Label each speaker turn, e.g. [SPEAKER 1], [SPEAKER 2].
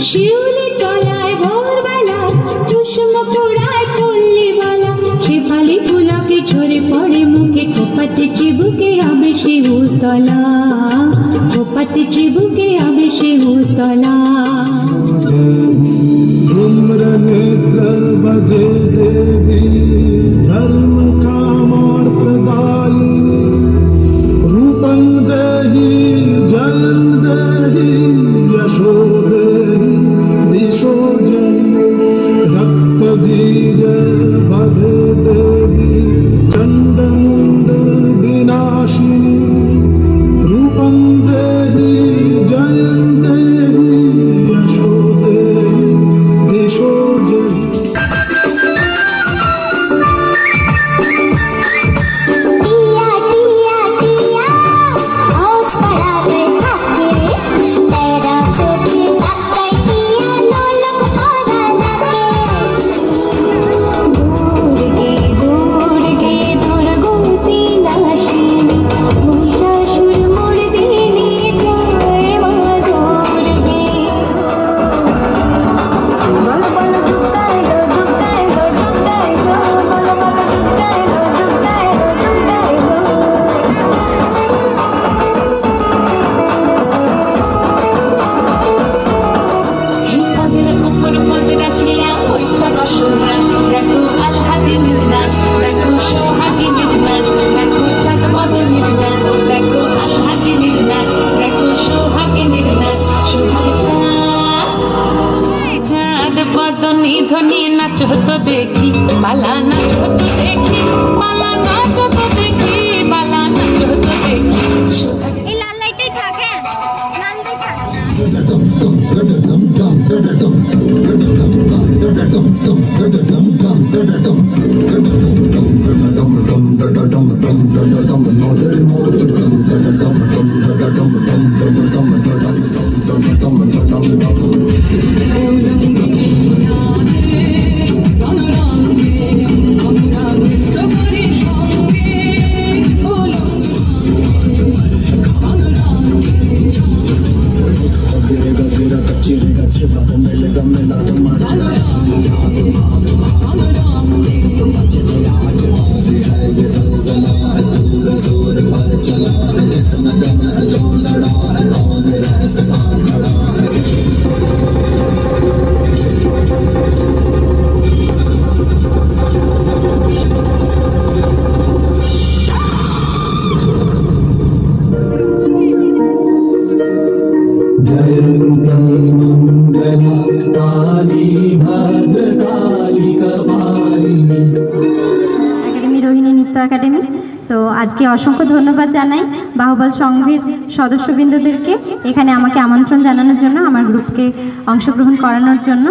[SPEAKER 1] শিউলি তলায় ভোরবেলায় কুসুম পোড়ায় পল্লীবালা, শেফালি ফুলকে ঝরে পড়ে মুখে, কোপাতে চিবুকে আবে শিউতলা, কোপাতে চিবুকে আবে শিউতলা।
[SPEAKER 2] धूम्र नेत्र बजे देवी धर्म कामार्थदायिनी, रूपं देहि जयं देहि यशो देहि दिशो जयि, रक्त बीज बधे देवी चंडमुंड विनाशिनी, रूपं देहि जयं देहि यशो देहि दिशो जयि।
[SPEAKER 1] ध्वनि नाचो तो देखी बाला, नाचो तो देखी बाला, नाचो तो देखी बाला, नाचो तो देखी।
[SPEAKER 3] এই লাল লাইটে থাকে, লাল লাইট
[SPEAKER 4] একাডেমি, রোহিণী নৃত্য একাডেমি। তো আজকে অসংখ্য ধন্যবাদ জানাই বাহুবল সংঘের সদস্যবৃন্দদেরকে এখানে আমাকে আমন্ত্রণ জানানোর জন্য, আমার গ্রুপকে অংশগ্রহণ করানোর জন্য।